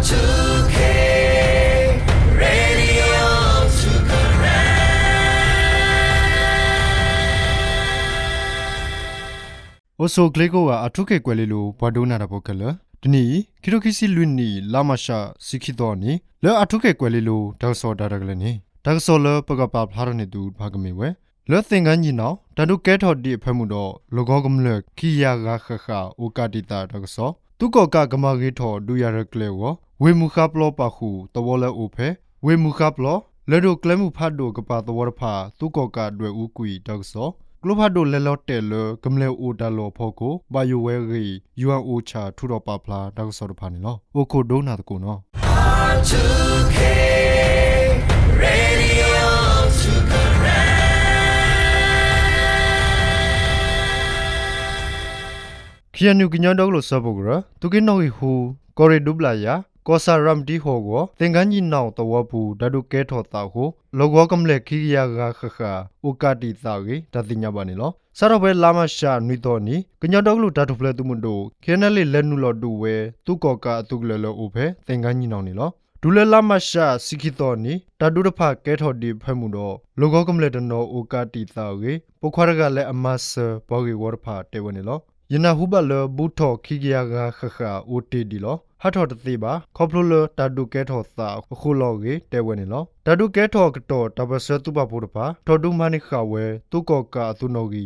2K Radio to Oso glego wa atuke kwelelo bwadona da bokala dini kirokisi lwini lamasha sikhido ni le atuke kwelelo dawso daragle ni dawso le pagapa pharane du bhagame le thinganyi naw tadu ketho di phamu do logo gamle kiya ga kha okadita dawso tuko ka gamage tho du yarakle wo we mukha plo pa khu tawole ophe we mukha plo le do klemu phat do kapa tawor pha tuko ka dwe u kui dawso Globado lelotel gamle odalo phoko bayowe UNOCHA thuro papla dagsor phani lo oko dona ko no 2K Radio to Kianu ginyo doglo sabogra tukino hu kore dubla ya Kosa ramdi hogo tenganyi naw tawapu dadu ketho ta ho logo kamle khiya ga kha ukati ta ge tatinya bani lo saro be lama sha nui to ni gnyo doglu dadu ple tumundo kenale lenu lo du we tu ko ka atukle lo uphe tenganyi naw ni lo dule lama sha sikhito ni dadu dapha ketho di phamu do logo kamle dano ukati ta ge pokhwara ga le amas bogi warpha tewani lo Yena hubalo butho khiya ga kha oti di lo hatho te ba khoplo tadu ketho sa khuloge teweni lo tadu ketho kto tabase tu ba purpa thodu mani khawe tu ko ka tunogi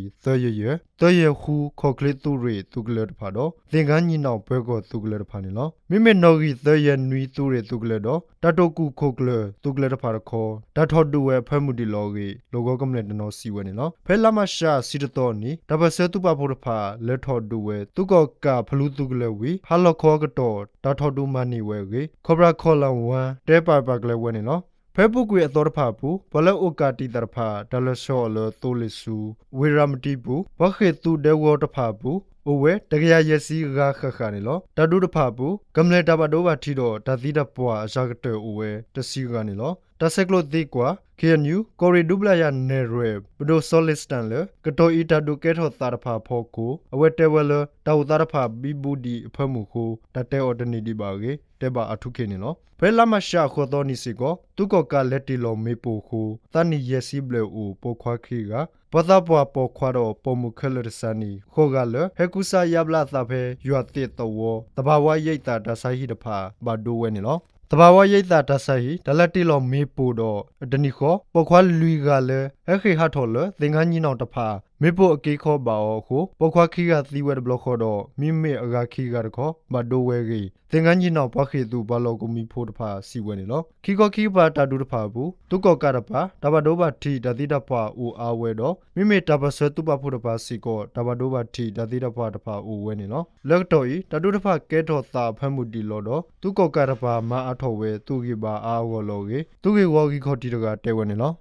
toye hu khokle tu re tu kle pha do thinganyi naw pwe ko tu kle pha ni lo mimme nogi toye nui tu re tu kle do tatoku khokle tu kle pha kho tatho du we phemu di loge logo kamle no siwe ni lo phelama sha sitato ni tabase tu ba purpa le tho du we tu ko ka phlu tu kle wi phalo kho kto tatho du mani we ge khobra kholan wan te pa pa kle we ni lo Facebook ရဲ့အတော်ဖာပူဘလအိုကာတီတရဖာဒလဆောလတိုလီဆူဝေရမတီပူဘခေတူဒေဝတဖာပူအိုဝဲတကရရစီဂါခခါနေလောတဒုတဖာပူကမ္လေတဘဒိုဘာတီတော့တသီတပွားအစကတဲ့အိုဝဲတစီကနေလောတဆက်ကလို့ဒီကွာ KNU ကိုရီဒူဘလာယာနေရဲဘဒိုဆိုလစ်တန်လေကတိုအီတာဒုကဲထောတာရဖာဖောကိုအဝဲတဲဝဲလတောက်တာရဖာဘီဘူဒီအဖမှုကိုတတဲအော်ဒနီဒီပါကေတဲပါအထုခေနေလောဘဲလာမရှာခေါ်တော်နီစီကိုသူကကလက်တီလောမေပိုကိုတန်နီယစီဘလေအိုပိုခွာခီကပသပွားပေါ်ခွာတော့ပုံမှုခလရစနီခေါကလဟေကုစာယဘလာသဖဲရွာတိတောတဘာဝရိတ်တာတဆိုင်ဟိတဖာဘာဒိုဝဲနေလောတဘာဝရိတ်တာတဆိုင်ဟိတလက်တီလောမေပိုတော့ဒနီခောပေါ်ခွာလူကလည်းဟခေဟထော်လသင်္ကန်းကြီးနောင်တဖာမေပိုအကေခောပါအောကိုပေါ်ခွာခီကသီဝဲဘလခောတော့မိမေအဂါခီကတခောဘာဒိုဝဲကြီးသင်္ကန်းကြီးနောင်ပခေသူဘလောကိုမီဖို့တဖာစီဝဲနေလောခီခောခီပါတာဒူတဖာဘူးတုကောကရပါတဘဒိုဘာတီတတိတဖာအိုအားဝဲတော့မိမေတဘဆွဲတုပဖို့တဖာစီကောတဘဒိုဘာတီတတိတဖာတဖာအိုဝဲနေလောလက်တော်ဤတဒူတဖာကဲတော်သာဖမ်းမှုတီလောတော့တုကောကရပါမအထောဝဲသူကြီးပါအားဝလောကြီးသူကြီးဝေါ်ကြီးခောတီတကတဲဝဲနေလော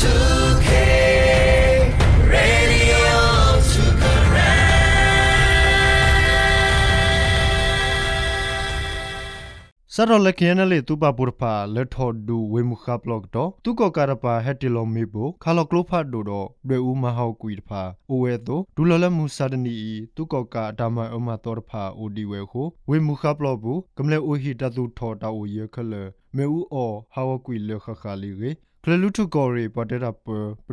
2K Radio to Saro le kienale tu ba burpa le tho du we mu kha blog do tu ko karapa hetilo me bo khalo klopha do do dwe u ma haw kui pha o we do du lo le mu sadani tu ko ka dama oma tor pha o di we ho we mu kha blog bu kamle o hi ta tu tho ta o ye khale me u o haw kui le kha kha li ge kle lu tu ko re patera p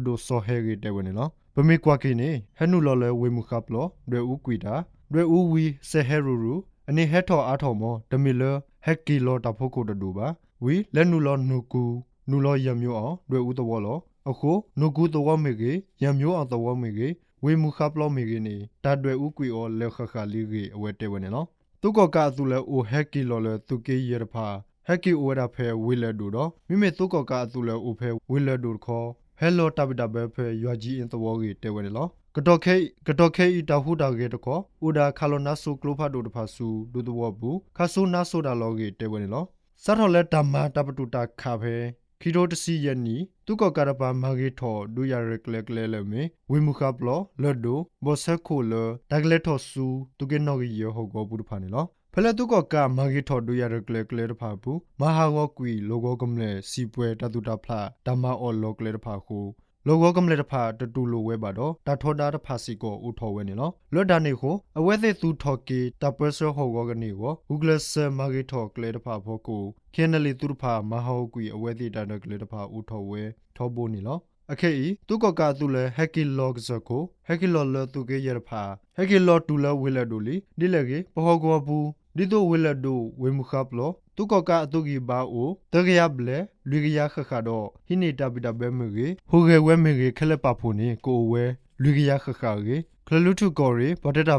do so he ge te we ne lo ba me kwa ki ne hanu lo le we mu kha blog dwe u kui da dwe u wi se heruru ani he tho a tho mo de mi leဟက်ကီလောတာဖို့ကိုတူပါဝီလက်နူလောနုကူနူလောရမျိုးအောင်တွေ့ဦးတော်လောအခုနုကူတော်မေကြီးရမျိုးအောင်တော်မေကြီးဝေမူခပ်လောမေကြီးနေတတ်တွေ့ဦးကွေအောလက်ခခလေးကြီးအဝဲတဲဝနေနော်သူကကသူလဲအိုဟက်ကီလောလဲသူကေရဖာဟက်ကီအိုရဖဲဝီလက်ဒူတော့မိမေသူကကသူလဲအိုဖဲဝီလက်ဒူခေါ်ဟဲလိုတဘဒဘဖဲရွာကြီးအင်တော်ကြီးတဲဝနေလောကတော့ခဲဤတဟုတာကေတခောဥဒါခါလိုနာဆုကလိုဖာဒိုတဖာဆူဒူတဝဘူခါဆုနာဆိုတာလောကေတဲဝနေလောစတ်ထော်လက်တမတပတူတာခါဖဲခီတိုတစီယနီသူကကရပါမာဂေထောဒူရရကလကလဲလမေဝိမုခပလောလဒိုဘောဆက်ခိုလတကလက်ထောဆူသူကေနောဂီယဟောဂောဘူးတဖာနေလောဖလက်သူကကမာဂေထောဒူရရကလကလဲတဖာဘူးမဟာဂောကွီလောဂောကမလဲစီပွဲတတူတာဖလာဓမ္မအော်လောကလဲတဖာခု logo kamle da pha tu lo we ba do da thoda da pha si ko u tho we ni lo lo da ni ko awe the tu tho ke ta person ho go ga ni ko google se ma ge tho kle da pha pho ko kenali tu da pha ma ho ku awe the da da kle da pha u tho we tho bo ni lo okay tu ko ka tu le hacky log zo ko hacky log lo tu ke ye da pha hacky log tu la we la do li di le ke pho go bu di to we la do we mu khap lo tu ko ka tu ki ba o te ga ya ble lu ga ya kha kha do hi ni ta bi ta be me ge ho ge we me ge khele pa pho ni ko we lu ga ya kha kha ge khlu tu ko re ba da da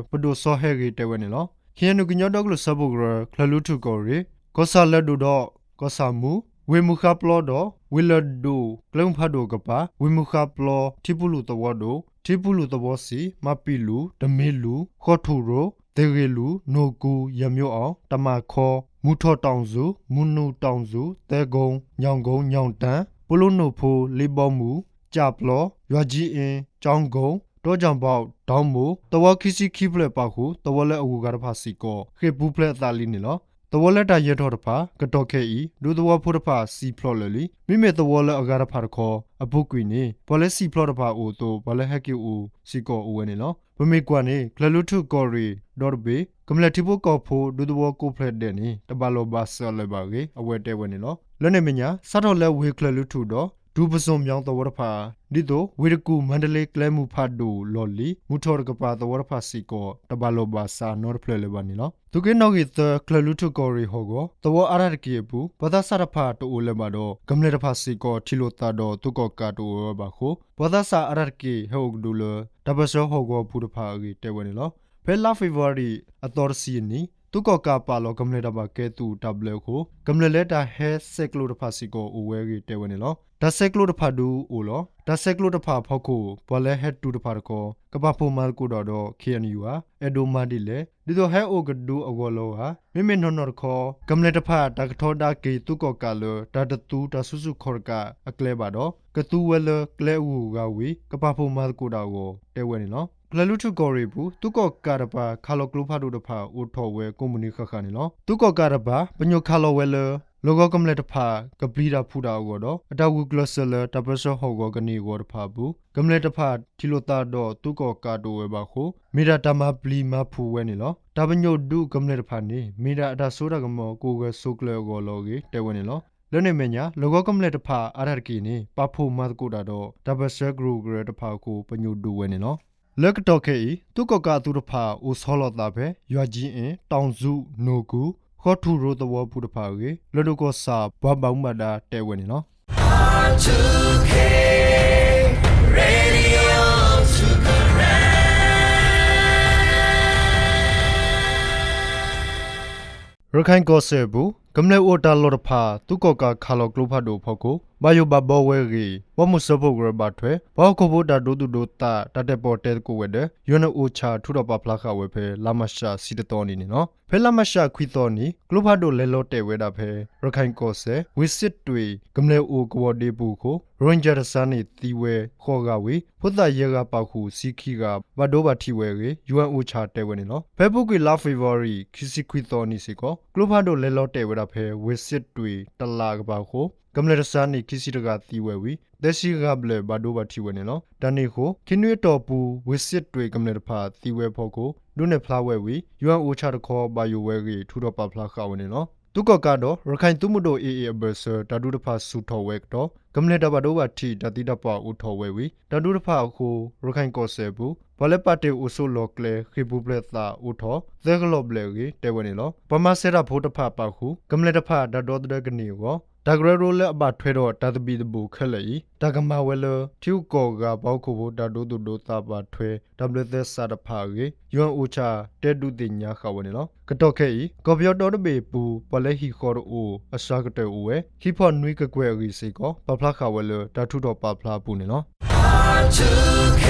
pa do so he ge te we ni lo khien nu ki nyo dog lo sa bu gro khlu tu ko re ko sa la do do ko sa mu we mu khap lo do we la do klong pha do ka pa we mu khap lo thi pu lu to wo do thi pu lu to wo si ma pi lu de me lu kho thu ro te ge lu no ku ya myo aw ta ma kho mu tho tong su mu nu tong su te gong nyong tan pu lu no pho li bo mu cha plo ywa ji in chong gong to jang bao dong mu to wa khisi khi ple pa khu to wa le awu ga da pha si ko khe pu ple ta li ni loตะวอเลตาเยทอดพากะตอเคอีดูตะวอพุทธพาซีพลอเลลิมิเมตะวอเลอากาดพาตะคออบุกุยนีบอเลซีพลอดพาโอโตบอเลฮักกิอูซีกออเวเนลบะเมกวานีคลลุทุกอรีดอร์เบกำเลทิโบกอโฟดูตะวอโกเพลเดนีตะบาโลบาซเลบาเกอเวเตเวเนลลเนเมญาซาทอเลเวคลลุทุดอดูปสมยองตะวอรพาดิโตเวรกูมันเดเลเคลมูพาดูลอลีมุทอรกปาตะวอรพาซีกอตะบาโลบาซานอร์เพลเลบานีลตุเกนอกิตคลลุทุกอรีฮอโกตะวออาราตะเกปูปะตาสารพาโตโอเลบาดอกำเลรพาซีกอทิโลตาดอตุกอกาโตบาโคปะตาสาอาราตะเกเฮออกดูเลตะบะซอฮอโกปูตะพาเกเตเวเนลเฟลาเฟวารีอตอร์ซีนีตุกอกาปาโลกำเลดาบาเกตูตับเลโคกำเลเลตาเฮเซกโลตะพาซีกอโอเวเกเตเวเนลဒါဆက်ကလိုတဖာဒူအိုလောဒါဆက်ကလိုတဖာဖောက်ကိုဘောလဲဟက်တူတဖာတကောကပဖိုမာကိုတော်တော့ KNU ဟာအဒိုမာဒီလေဒီတော့ဟဲအိုကဒူအကောလောဟာမိမိနော်နော်ခေါ်ကမ္လေတဖာတကထောဒါကေတုကောကလောဒါတတူဒါဆုစုခေါ်ကအကလဲပါတော့ကတူဝဲလကလဲဝူကဝီကပဖိုမာကိုတော်ကိုတဲဝဲနေနော်ကလလူထုကောရီဘူးတုကောကာရပါခါလောကလူဖာဒူတဖာအိုထော်ဝဲကွန်မြူနီခခါနေနော်တုကောကာရပါပညိုခါလောဝဲလလောကကမ္လေတဖာကပလီတာဖူတာကိုတော့အတဝူဂလဆလတပဆောဟောကိုကနေကိုတဖာဘူးကမ္လေတဖာတီလိုတာတော့တုကောကာတိုဝဲပါခုမိရာတမပလီမဖူဝဲနေလောတပညိုဒုကမ္လေတဖာနေမိရာအတဆိုးတာကမောကိုကဆုကလေကိုလောကေတဲဝဲနေလောလဲနေမညာလောကကမ္လေတဖာအာရကီနေပဖိုမတ်ကိုတာတော့တပဆဂရူဂရတဖာကိုပညိုဒူဝဲနေလောလက်ကတော်ခေတုကောကာတူတဖာအိုဆောလောတာပဲရွာကြီးအင်တောင်စုနိုကူခေါ်ထူရိုတဝပူတဖာကေလဒကောစာဘဘောင်မဒါတဲဝဲနေနော် R2K Radio to connect ရခိုင်ကောဆေဘူးကမ္လေအိုတာလောတဖာတုကောကာခါလောကလုဖတ်တို့ဖောက်ကိုဘာယိုဘဘောဝဲကြီးဝမှုစပုတ်ရဘတ်ထွဲဘောက်ခဘိုတာဒိုတူဒိုတာတတက်ပေါ်တဲကိုဝဲတဲ့ယွနအိုချာထူတော့ပဖလာခဝဲဖဲလာမရှာစီတတော်နေနော်ဖဲလာမရှာခွီတော်နီကလုဖတ်တို့လဲလောတဲဝဲတာဖဲရခိုင်ကောဆေဝစ်စစ်တွေကမ္လေအိုကဝဒေဘူးကိုရွန်ဂျာဆာနီတီဝဲခေါ်ကဝေဖုဒ္ဒရေကပောက်ခုစီခီကဘဒိုဘာတီဝဲကြီးယွန်အိုချာတဲဝဲနေနော်ဖဲပုတ်ကလာဖေဗော်ရီခီစီခွီတော်နီစီကိုကလုဖတ်တို့လဲလောတဲဝဲတာဖဲဝစ်စစ်တွေတလာကပောက်ခုကမ္လေရဆာနီခီစီတကတီဝဲဝီဒစီကဘလေဘဒိုဘာတီဝဲနေနော်တန်နီကိုခင်းရွေတော်ပူဝစ်စစ်တွေကမ္လေတဖာတီဝဲဖို့ကိုဒုနေဖလာဝဲဝီယွန်အိုချာတခေါ်ဘာယိုဝဲကြီးထူတော့ပဖလာခဝဲနေနော်တုကကတော့ရခိုင်သူမှုတို့အေအေဘဆာတဒုတဖာဆူထော်ဝဲတော့ကမ္လေတဘဒိုဘာတီတတိတပဦးထော်ဝဲဝီတဒုတဖာကိုရခိုင်ကောဆေဘူးဘလပတေဦးဆိုလောကလေခိဘူပလက်တာဦးထော်သက်ကလောဘလေကြီးတဲဝဲနေလောပမဆေရဖို့တဖာပခုကမ္လေတဖာဒဒေါ်ဒကနေကိုဒါဂရရိုလအဘထွဲတော့တသပီတဘူခက်လေဒါကမဝဲလထူကောကဘောက်ခုဘဒါဒိုဒိုတာပါထွဲ WS စာတဖာကြီးယွန်အိုချာတဲဒုတင်ညာခဝနေလောကတော့ခဲဤကောပြောတော်တပေပူပလဲဟီခေါ်အိုအစာကတဲ့အိုဝဲဟီဖော်နွိကကွဲရီစီကောပဖလာခဝဲလဒါထူတော့ပဖလာပူနေလော R2K